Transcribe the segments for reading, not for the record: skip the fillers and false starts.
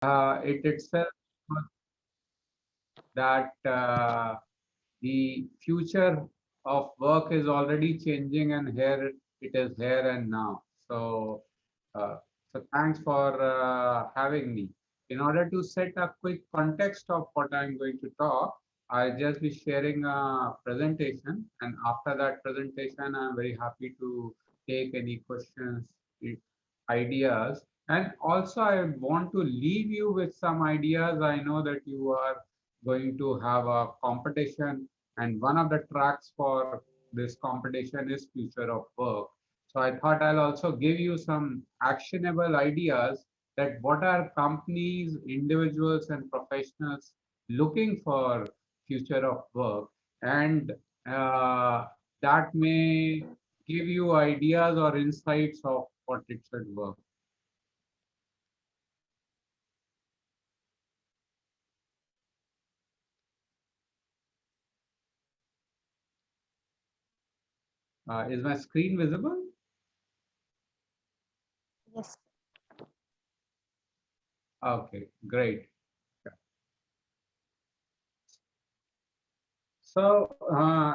it itself that the future of work is already changing, and here it is here and now. So, uh, so thanks for having me. In order to set a quick context of what I'm going to talk, I'll just be sharing a presentation, and after that presentation, I'm very happy to take any questions, ideas, and also I want to leave you with some ideas. I know that you are going to have a competition, and one of the tracks for this competition is future of work. So I thought I'll also give you some actionable ideas that what are companies, individuals, and professionals looking for future of work, and uh, that may give you ideas or insights of what it should work. Is my screen visible? Yes. Okay, great. So,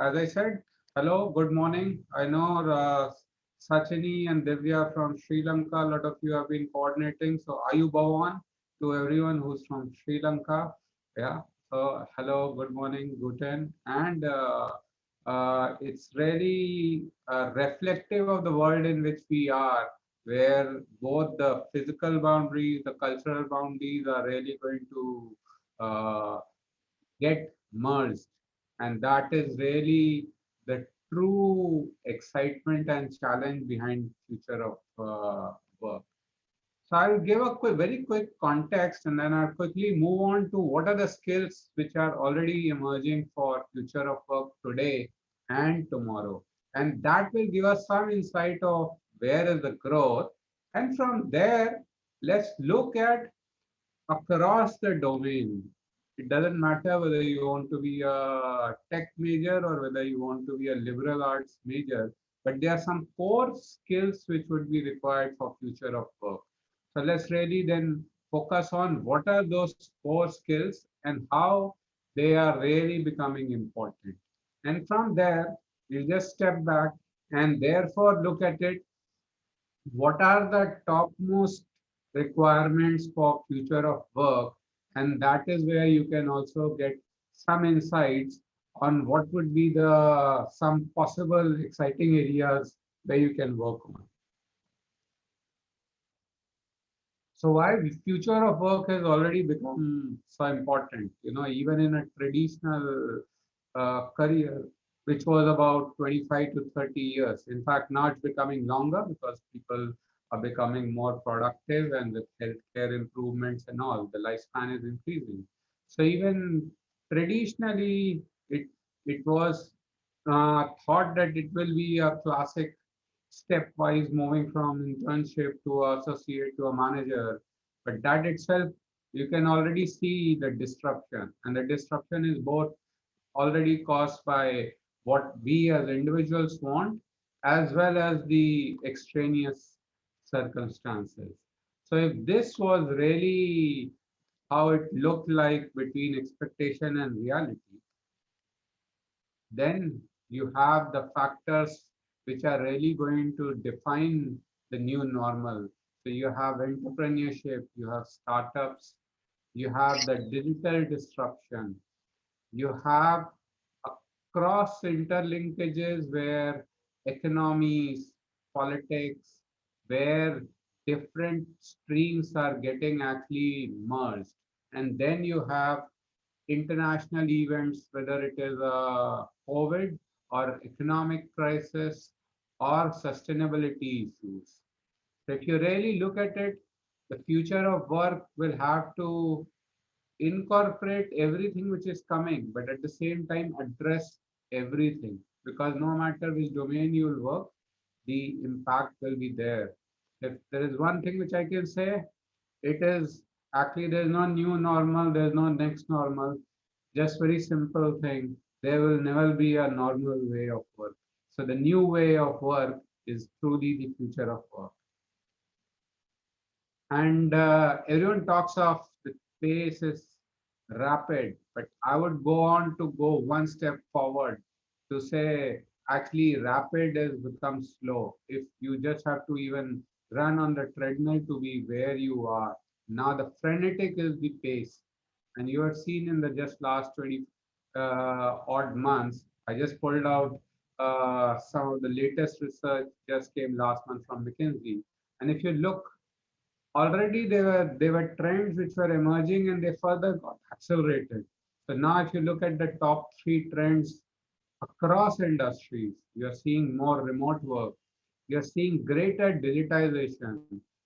as I said, hello, good morning. I know Sachini and Divya from Sri Lanka. A lot of you have been coordinating. So, Ayu Bhawan to everyone who's from Sri Lanka. Yeah. So, hello, good morning, Guten. And it's really reflective of the world in which we are, where both the physical boundaries, the cultural boundaries are really going to get merged, and that is really the true excitement and challenge behind future of work. So I'll give a very quick context, and then I'll quickly move on to what are the skills which are already emerging for future of work today and tomorrow, and that will give us some insight of where is the growth, and from there let's look at across the domain. It doesn't matter whether you want to be a tech major or whether you want to be a liberal arts major, but there are some core skills which would be required for future of work. So let's really then focus on what are those core skills and how they are really becoming important. And from there, we'll just step back and therefore look at it, what are the topmost requirements for future of work, and that is where you can also get some insights on what would be the some possible exciting areas where you can work on. So why future of work has already become so important, even in a traditional career, which was about 25 to 30 years. In fact, now it's becoming longer because people are becoming more productive, and with healthcare improvements and all, the lifespan is increasing. So even traditionally, it was thought that it will be a classic stepwise moving from internship to associate to a manager. But that itself, you can already see the disruption. And the disruption is both already caused by what we as individuals want, as well as the extraneous circumstances. So if this was really how it looked like between expectation and reality, then you have the factors which are really going to define the new normal. So you have entrepreneurship, you have startups, you have the digital disruption, you have cross interlinkages where economies, politics, where different streams are getting actually merged. And then you have international events, whether it is a COVID or economic crisis or sustainability issues. So if you really look at it, the future of work will have to incorporate everything which is coming, but at the same time address everything, because no matter which domain you will work, the impact will be there. If there is one thing which I can say, it is actually there's no new normal, there's no next normal. Just very simple thing. There will never be a normal way of work. So the new way of work is truly the future of work. And everyone talks of the pace is rapid, but I would go on to go one step forward to say actually rapid has become slow. If you just have to even run on the treadmill to be where you are. Now the frenetic is the pace. And you have seen in the just last 20 odd months, I just pulled out some of the latest research just came last month from McKinsey. And if you look, already there were trends which were emerging and they further got accelerated. So now if you look at the top three trends across industries, you're seeing more remote work, you're seeing greater digitization,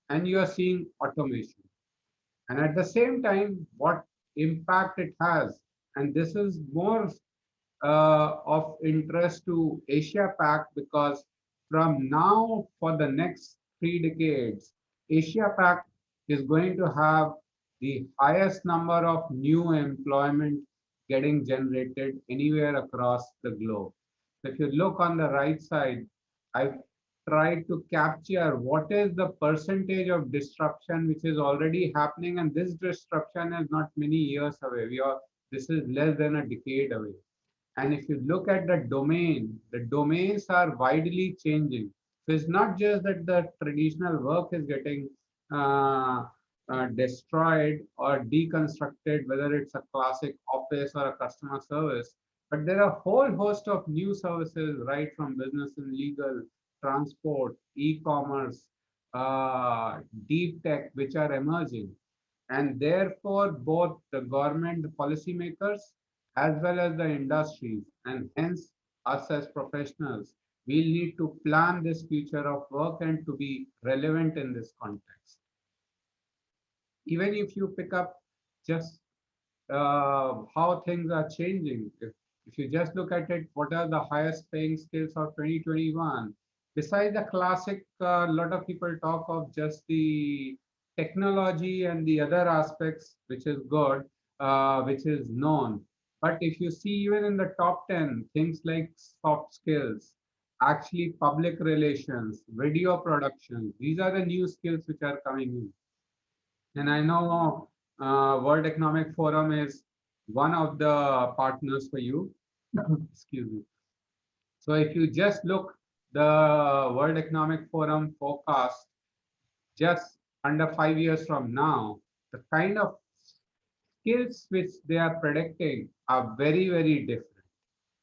and you're seeing automation. And at the same time, what impact it has, and this is more of interest to Asia Pac because from now for the next 3 decades, Asia Pac is going to have the highest number of new employment getting generated anywhere across the globe. So if you look on the right side, I've tried to capture what is the percentage of disruption which is already happening, and this disruption is not many years away. This is less than a decade away. And if you look at the domains are widely changing. So it's not just that the traditional work is getting uh, destroyed or deconstructed, whether it's a classic office or a customer service, but there are a whole host of new services, right from business and legal, transport, e-commerce, deep tech, which are emerging. And therefore, both the government, the policymakers, as well as the industries, and hence us as professionals, we need to plan this future of work and to be relevant in this context. Even if you pick up just how things are changing, if you just look at it, what are the highest paying skills of 2021? Besides the classic, a lot of people talk of just the technology and the other aspects, which is good, which is known. But if you see even in the top 10, things like soft skills, actually public relations, video production, these are the new skills which are coming in. And I know World Economic Forum is one of the partners for you. Excuse me. So if you just look the World Economic Forum forecast just under 5 years from now, the kind of skills which they are predicting are very, very different.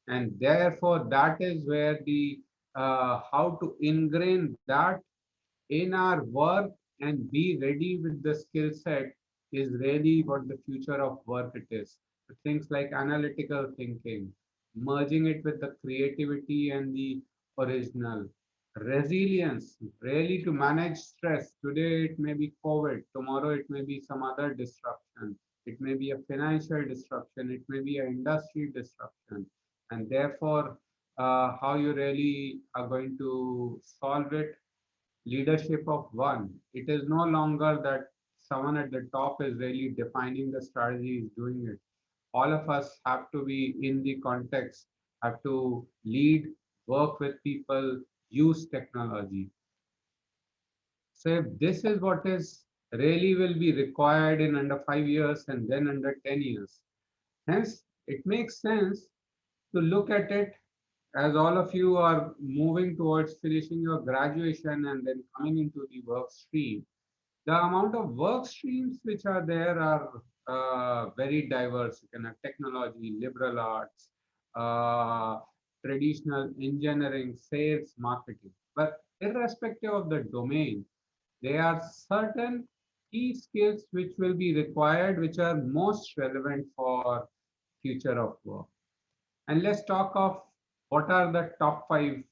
And therefore, that is where the how to ingrain that in our work and be ready with the skill set is really what the future of work it is. Things like analytical thinking, merging it with the creativity and the original. Resilience, really to manage stress. Today it may be COVID, tomorrow it may be some other disruption. It may be a financial disruption, it may be an industry disruption. And therefore, how you really are going to solve it, leadership of one. It is no longer that someone at the top is really defining the strategy, is doing it. All of us have to be in the context, have to lead, work with people, use technology. So if this is what is really will be required in under 5 years and then under 10 years. Hence, it makes sense to look at it as all of you are moving towards finishing your graduation and then coming into the work stream. The amount of work streams which are there are very diverse. You can have technology, liberal arts, uh, traditional engineering, sales, marketing. But irrespective of the domain, there are certain key skills which will be required, which are most relevant for future of work. And let's talk of what are the top five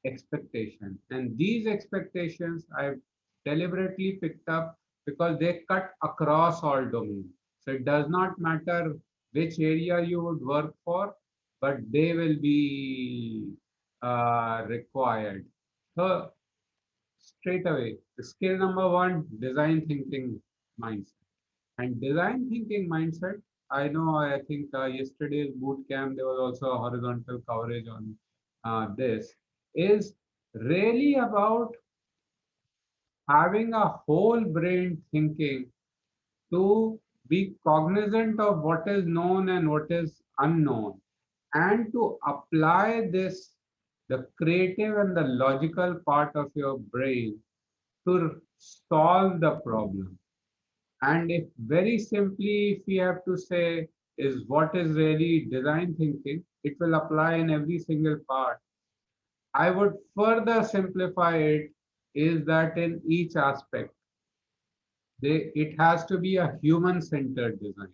expectations. And these expectations I've deliberately picked up because they cut across all domains. So it does not matter which area you would work for, but they will be required. So straight away, the skill number one, design thinking mindset. And design thinking mindset, I know, I think yesterday's boot camp, there was also a horizontal coverage on this, is really about having a whole brain thinking to be cognizant of what is known and what is unknown, and to apply this, the creative and the logical part of your brain, to solve the problem. And if very simply, if we have to say, is what is really design thinking, it will apply in every single part. I would further simplify it, is that in each aspect, it has to be a human centered design.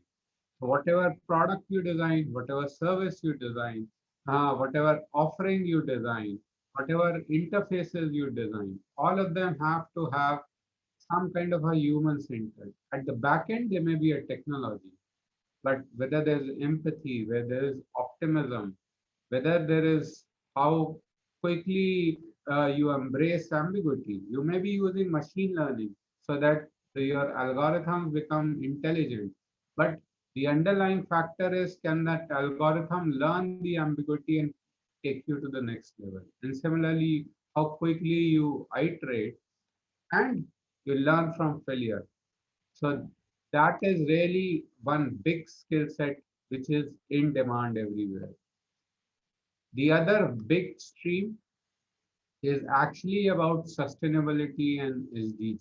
So whatever product you design, whatever service you design, whatever offering you design, whatever interfaces you design, all of them have to have some kind of a human centered. At the back end, there may be a technology, but whether there's empathy, where there is optimism, whether there is how quickly you embrace ambiguity. You may be using machine learning so that your algorithms become intelligent, but the underlying factor is, can that algorithm learn the ambiguity and take you to the next level? And similarly, how quickly you iterate and you learn from failure. So that is really one big skill set which is in demand everywhere. The other big stream is actually about sustainability and SDG.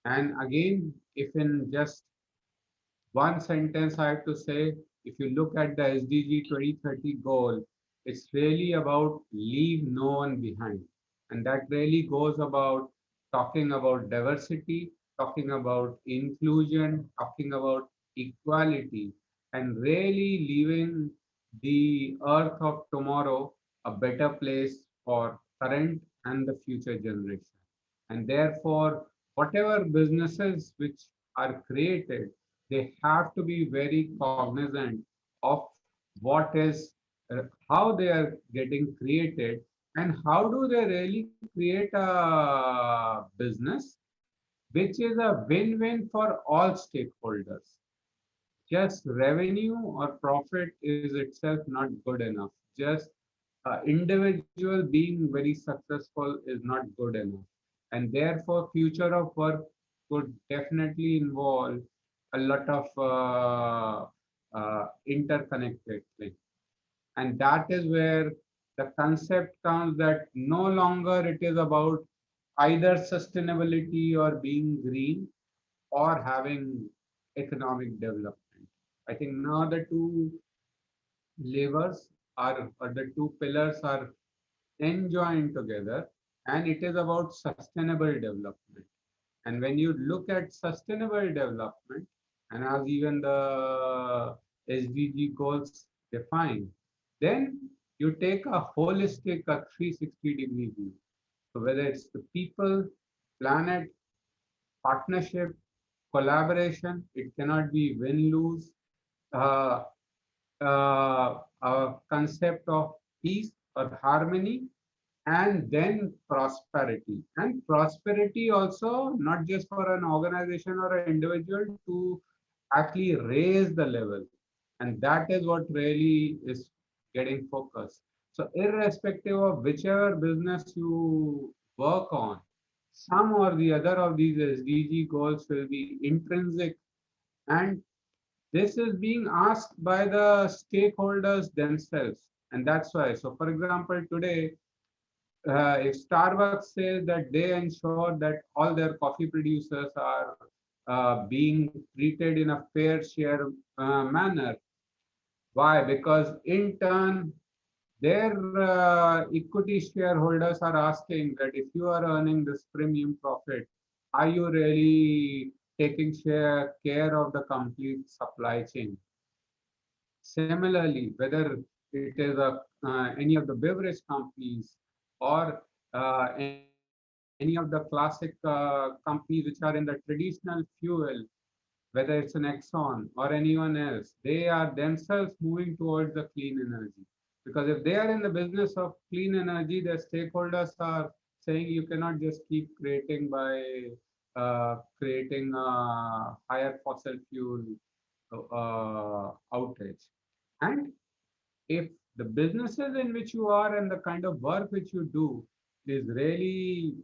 And again, if in just one sentence I have to say, if you look at the SDG 2030 goal, it's really about leave no one behind. And that really goes about talking about diversity, talking about inclusion, talking about equality, and really leaving the earth of tomorrow a better place for current and the future generation. And therefore, whatever businesses which are created, they have to be very cognizant of what is, how they are getting created, and how do they really create a business which is a win-win for all stakeholders. Just revenue or profit is itself not good enough. Just individual being very successful is not good enough. And therefore, future of work could definitely involve a lot of interconnected things. And that is where the concept comes, that no longer it is about either sustainability or being green or having economic development. I think now the two levers are, or the two pillars are enjoined together, and it is about sustainable development. And when you look at sustainable development, and as even the SDG goals define, then you take a holistic, a 360-degree view. So whether it's the people, planet, partnership, collaboration, it cannot be win-lose. Uh, a concept of peace or harmony, and then prosperity. And prosperity also not just for an organization or an individual, to actually raise the level. And that is what really is getting focused. So irrespective of whichever business you work on, some or the other of these SDG goals will be intrinsic, and this is being asked by the stakeholders themselves. And that's why, so for example, today, if Starbucks says that they ensure that all their coffee producers are being treated in a fair share manner. Why? Because in turn, their equity shareholders are asking that if you are earning this premium profit, are you really taking care of the complete supply chain? Similarly, whether it is any of the beverage companies or any of the classic companies which are in the traditional fuel, whether it's an Exxon or anyone else, they are themselves moving towards the clean energy. Because if they are in the business of clean energy, their stakeholders are saying you cannot just keep creating by creating higher fossil fuel outage. And if the businesses in which you are and the kind of work which you do is really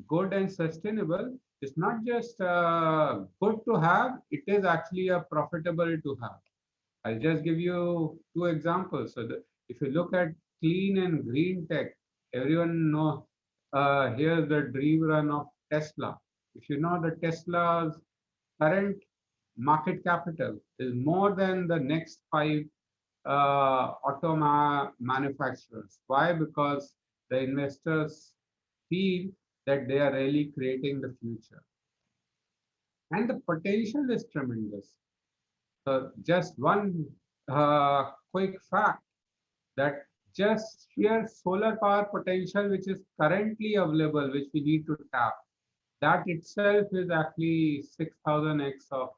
good and sustainable is not just good to have, it is actually a profitable to have. I'll just give you two examples. So if you look at clean and green tech, everyone know here's the dream run of Tesla. If you know the Tesla's current market capital is more than the next five manufacturers. Why? Because the investors feel that they are really creating the future. And the potential is tremendous. So just one quick fact that just sheer solar power potential, which is currently available, which we need to tap, that itself is actually 6,000x of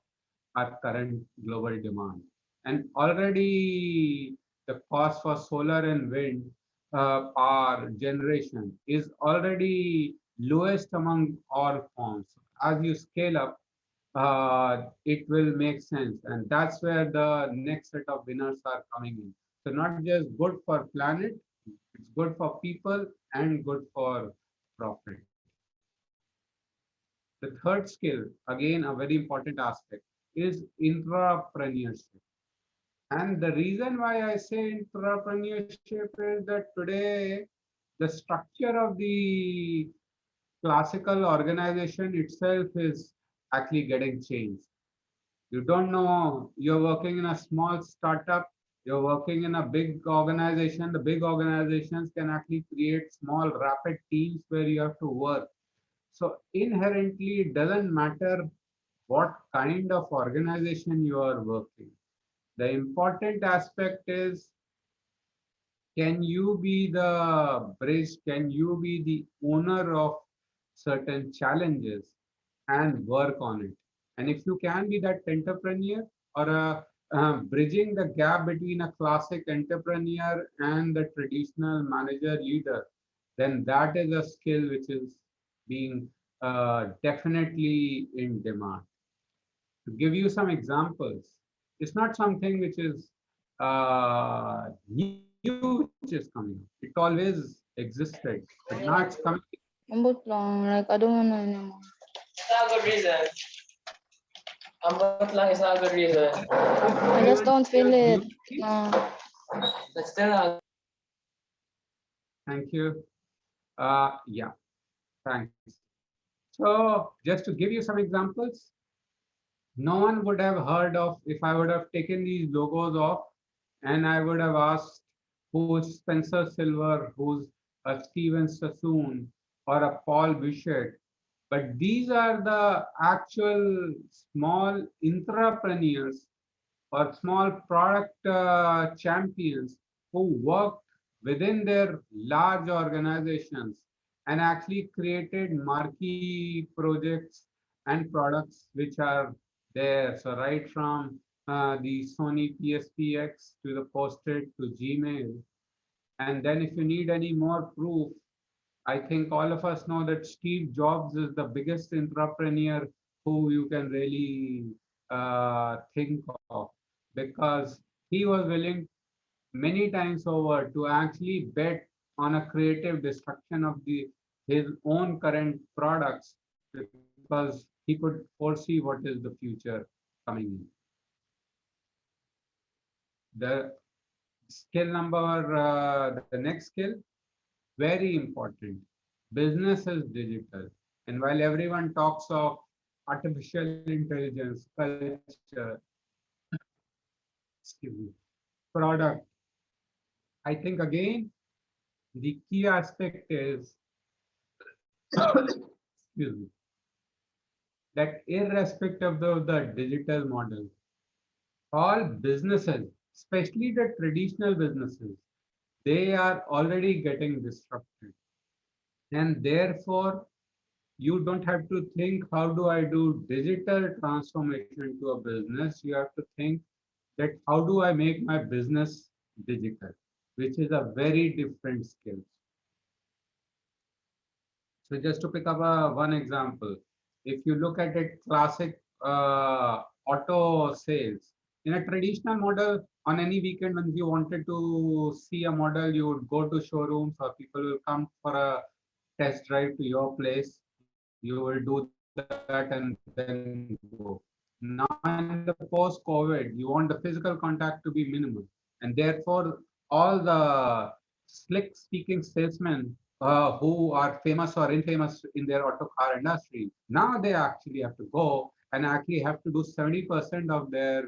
our current global demand. And already the cost for solar and wind power generation is already lowest among all forms. As you scale up, it will make sense. And that's where the next set of winners are coming in. So not just good for planet, it's good for people and good for profit. The third skill, again, a very important aspect, is intrapreneurship. And the reason why I say entrepreneurship is that today the structure of the classical organization itself is actually getting changed. You don't know, you're working in a small startup, you're working in a big organization. The big organizations can actually create small, rapid teams where you have to work. So inherently, it doesn't matter what kind of organization you are working. The important aspect is, can you be the bridge? Can you be the owner of certain challenges and work on it? And if you can be that entrepreneur or bridging the gap between a classic entrepreneur and the traditional manager leader, then that is a skill which is being definitely in demand. To give you some examples, it's not something which is new which is coming. It always existed, but now it's coming. Ambot lang, like, I don't wanna anymore. It's not a good reason. Ambot lang is not a good reason. I just don't feel it. But still not. Thank you. Yeah, thanks. So just to give you some examples, no one would have heard of if I would have taken these logos off and I would have asked who's Spencer Silver, who's a Steven Sassoon or a Paul Bichette. But these are the actual small entrepreneurs or small product champions who work within their large organizations and actually created marquee projects and products which are there. So right from the Sony PSPX to the Post-it to Gmail. And then if you need any more proof, I think all of us know that Steve Jobs is the biggest entrepreneur who you can really think of, because he was willing many times over to actually bet on a creative destruction of his own current products because he could foresee what is the future coming in. The skill number, the next skill, very important. Business is digital. And while everyone talks of artificial intelligence, culture, excuse me, product, I think again, the key aspect is, excuse me, that irrespective of the digital model, all businesses, especially the traditional businesses, they are already getting disrupted. And therefore, you don't have to think, how do I do digital transformation to a business? You have to think that how do I make my business digital, which is a very different skill. So just to pick up one example, if you look at it, classic auto sales, in a traditional model, on any weekend when you wanted to see a model, you would go to showrooms or people will come for a test drive to your place. You will do that and then go. Now in the post-COVID, you want the physical contact to be minimal. And therefore, all the slick speaking salesmen who are famous or infamous in their auto car industry, now they actually have to go and actually have to do 70% of their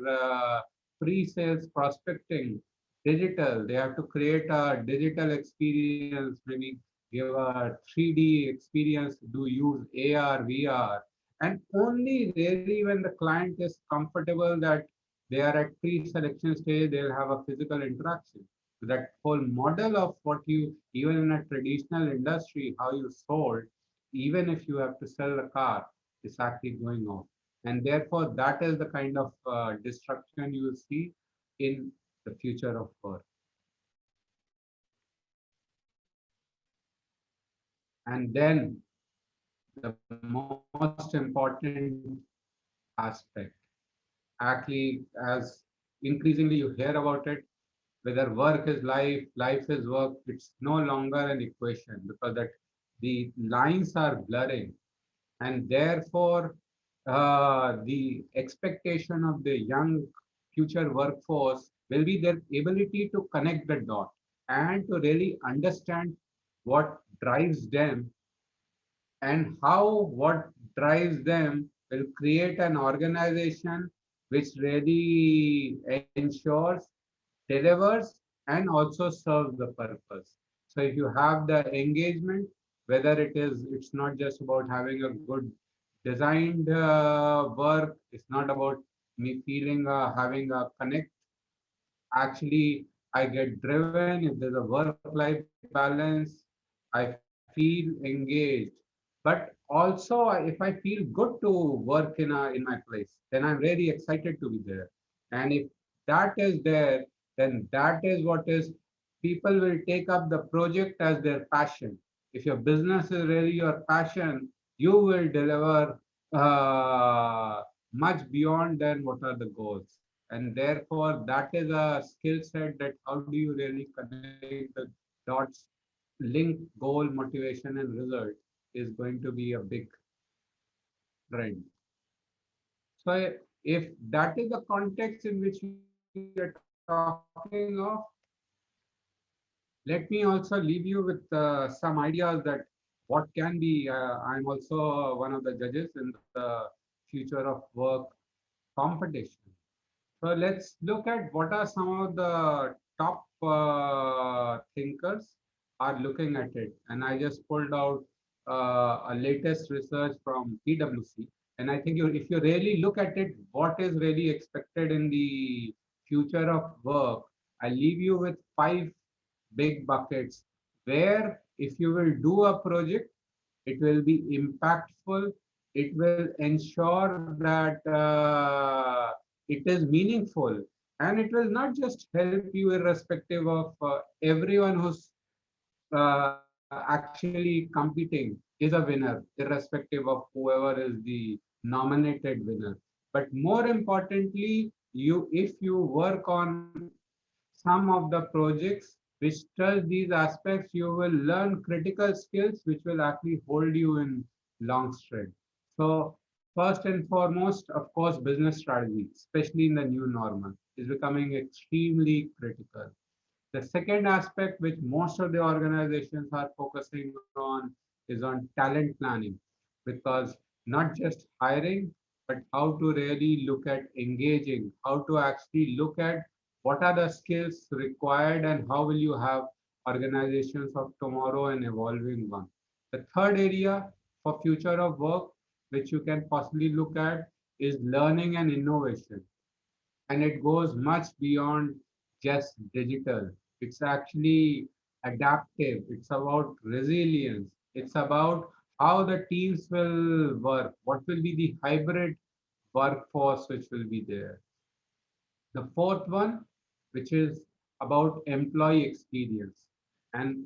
pre-sales prospecting digital. They have to create a digital experience, maybe give a 3D experience, do use AR, VR, and only really when the client is comfortable that they are at pre-selection stage, they'll have a physical interaction. That whole model of what you, even in a traditional industry, how you sold, even if you have to sell the car, is actually going on. And therefore, that is the kind of disruption you will see in the future of work. And then the most important aspect, actually, as increasingly you hear about it, whether work is life, life is work, it's no longer an equation because that the lines are blurring. And therefore, the expectation of the young future workforce will be their ability to connect the dot and to really understand what drives them and how what drives them will create an organization which really ensures, delivers, and also serves the purpose. So if you have the engagement, whether it's not just about having a good designed work, it's not about me feeling having a connect. Actually, I get driven. If there's a work-life balance, I feel engaged. But also, if I feel good to work in my place, then I'm really excited to be there. And if that is there, then that is what is people will take up the project as their passion. If your business is really your passion, you will deliver much beyond than what are the goals. And therefore, that is a skill set that how do you really connect the dots, link goal, motivation, and result is going to be a big trend. So if that is the context in which we are talking of, let me also leave you with some ideas that what can be. I'm also one of the judges in the future of work competition. So let's look at what are some of the top thinkers are looking at it. And I just pulled out a latest research from PwC. And I think if you really look at it, what is really expected in the future of work, I leave you with 5 big buckets where if you will do a project, it will be impactful, it will ensure that it is meaningful, and it will not just help you irrespective of everyone who's actually competing is a winner, irrespective of whoever is the nominated winner. But more importantly, if you work on some of the projects which touch these aspects, you will learn critical skills which will actually hold you in long stretch. So first and foremost, of course, business strategy, especially in the new normal, is becoming extremely critical. The second aspect which most of the organizations are focusing on is on talent planning, because not just hiring, but how to really look at engaging, how to actually look at what are the skills required and how will you have organizations of tomorrow and evolving one. The third area for future of work, which you can possibly look at, is learning and innovation. And it goes much beyond just digital. It's actually adaptive. It's about resilience. It's about how the teams will work. What will be the hybrid workforce which will be there? The fourth one, which is about employee experience. And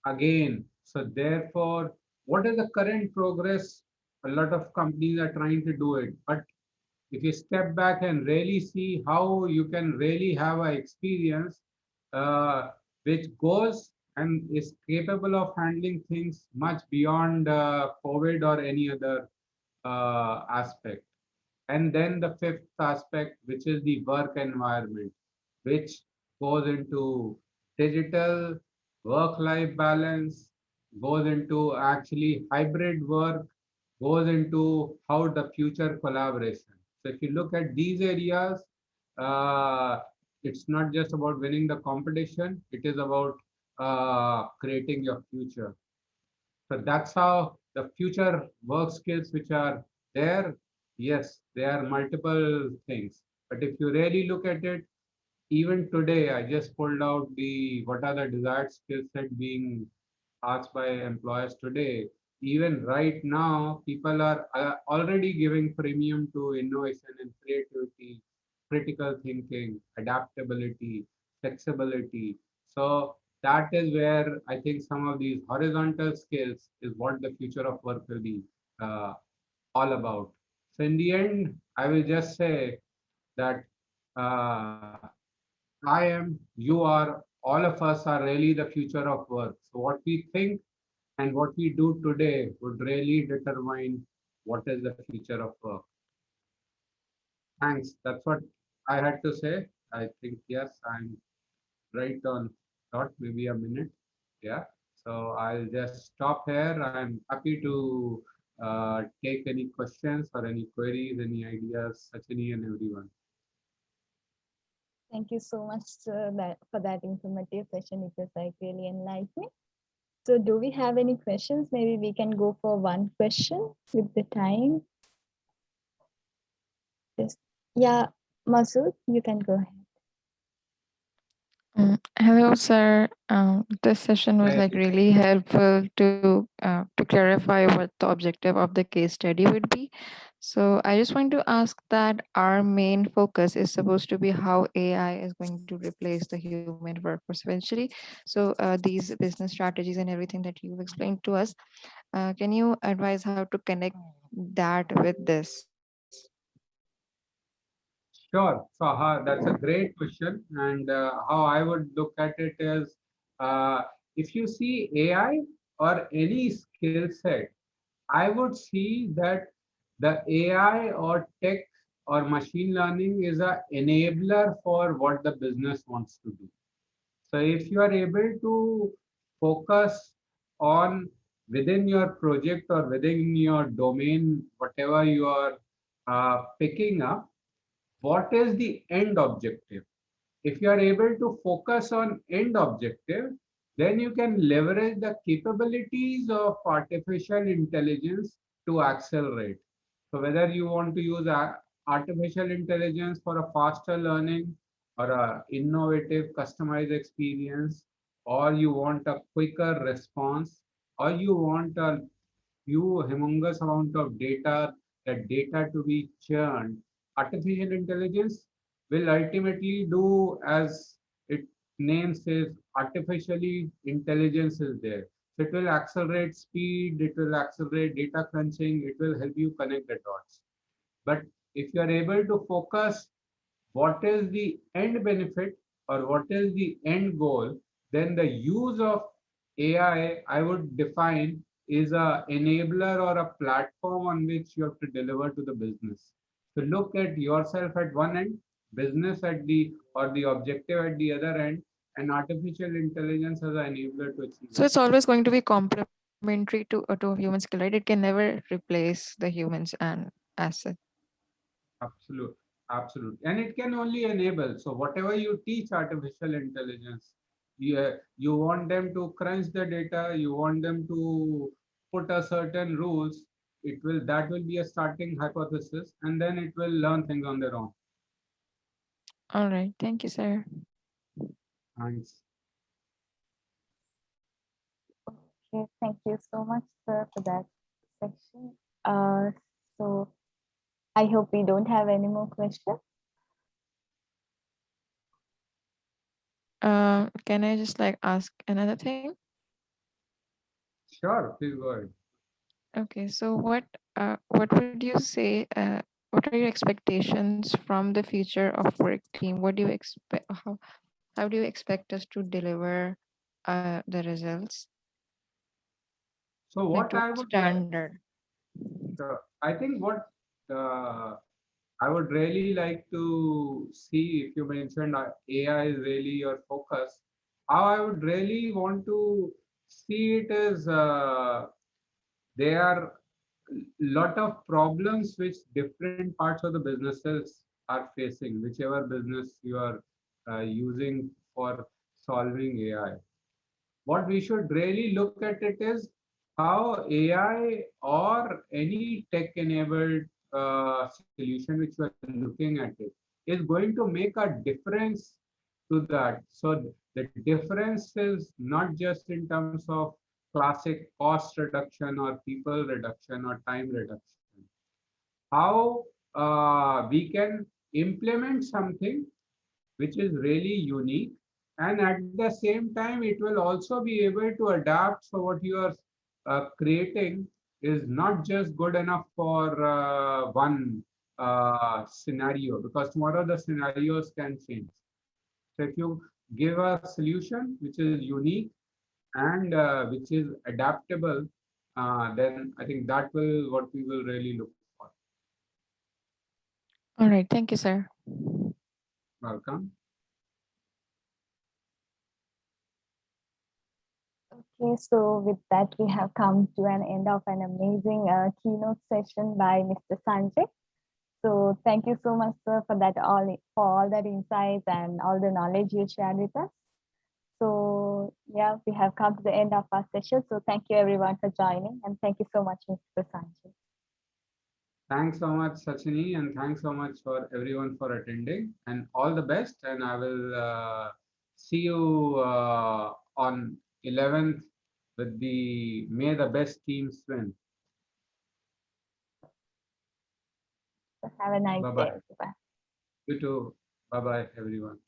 again, so therefore, what is the current progress? A lot of companies are trying to do it, but if you step back and really see how you can really have an experience uh, which goes and is capable of handling things much beyond COVID or any other aspect. And then the fifth aspect, which is the work environment, which goes into digital work-life balance, goes into actually hybrid work, goes into how the future collaboration. So if you look at these areas, uh, it's not just about winning the competition, it is about creating your future. So that's how the future work skills which are there, yes, there are multiple things. But if you really look at it, even today, I just pulled out the what are the desired skill set being asked by employers today. Even right now, people are already giving premium to innovation and creativity, critical thinking, adaptability, flexibility. So that is where I think some of these horizontal skills is what the future of work will be uh, all about. So in the end, I will just say that uh, I am, you are, all of us are really the future of work. So what we think and what we do today would really determine what is the future of work. Thanks. That's what I had to say. I think, yes, I'm right on dot, maybe a minute. Yeah. So I'll just stop here. I'm happy to take any questions or any queries, any ideas, Sachini and everyone. Thank you so much, sir, for that informative session. It was like really enlightening. So, do we have any questions? Maybe we can go for one question with the time. Yes. Yeah, Masood, you can go ahead. Hello, sir. This session was like Hey, really helpful to clarify what the objective of the case study would be. So I just want to ask that our main focus is supposed to be how AI is going to replace the human workforce eventually. So these business strategies and everything that you've explained to us, can you advise how to connect that with this? sure. So that's a great question. And how I would look at it is if you see AI or any skill set, I would see that the AI or tech or machine learning is a enabler for what the business wants to do. So if you are able to focus on within your project or within your domain, whatever you are picking up, what is the end objective? If you are able to focus on end objective, then you can leverage the capabilities of artificial intelligence to accelerate. So whether you want to use artificial intelligence for a faster learning or a innovative customized experience, or you want a quicker response, or you want a humongous amount of data, that data to be churned, artificial intelligence will ultimately do as it name says, artificially intelligence is there. So it will accelerate speed, it will accelerate data crunching, it will help you connect the dots. But if you are able to focus what is the end benefit or what is the end goal, then the use of AI, I would define, is a enabler or a platform on which you have to deliver to the business. So look at yourself at one end, business at the or the objective at the other end, and artificial intelligence as an enabler to achieve So it. it's always going to be complementary to a human skill, right? It can never replace the humans and asset. Absolute, absolute. And it can only enable. So whatever you teach artificial intelligence, you want them to crunch the data, you want them to put a certain rules, that will be a starting hypothesis, and then it will learn things on their own. All right. Thank you, sir. Thanks. Okay, thank you so much, sir, for that section. Uh, so I hope we don't have any more questions. Can I just like ask another thing? Sure, please go ahead. Okay, so what would you say? What are your expectations from the future of work team? What do you expect? How do you expect us to deliver the results? So Like what to I what would standard? I think what uh, I would really like to see, if you mentioned AI is really your focus, how I would really want to see it is there are lot of problems which different parts of the businesses are facing, whichever business you are using for solving AI. What we should really look at it is how AI or any tech-enabled solution which we are looking at is going to make a difference to that. So the difference is not just in terms of classic cost reduction or people reduction or time reduction. How we can implement something which is really unique, and at the same time it will also be able to adapt. So what you are creating is not just good enough for one scenario, because tomorrow the scenarios can change. So if you give a solution which is unique and which is adaptable, then I think that will what we will really look for. All right, thank you, sir. Welcome. Okay, so with that, we have come to an end of an amazing keynote session by Mr. Sanjay. So thank you so much, sir, for all that insights and all the knowledge you shared with us. So yeah, we have come to the end of our session. So thank you everyone for joining, and thank you so much, Mr. Sanjay. Thanks so much, Sachini, and thanks so much for everyone for attending. And all the best. And I will see you on 11th with the May the Best Teams Win. So have a nice Bye day, bye. everyone. You too. Bye bye, everyone.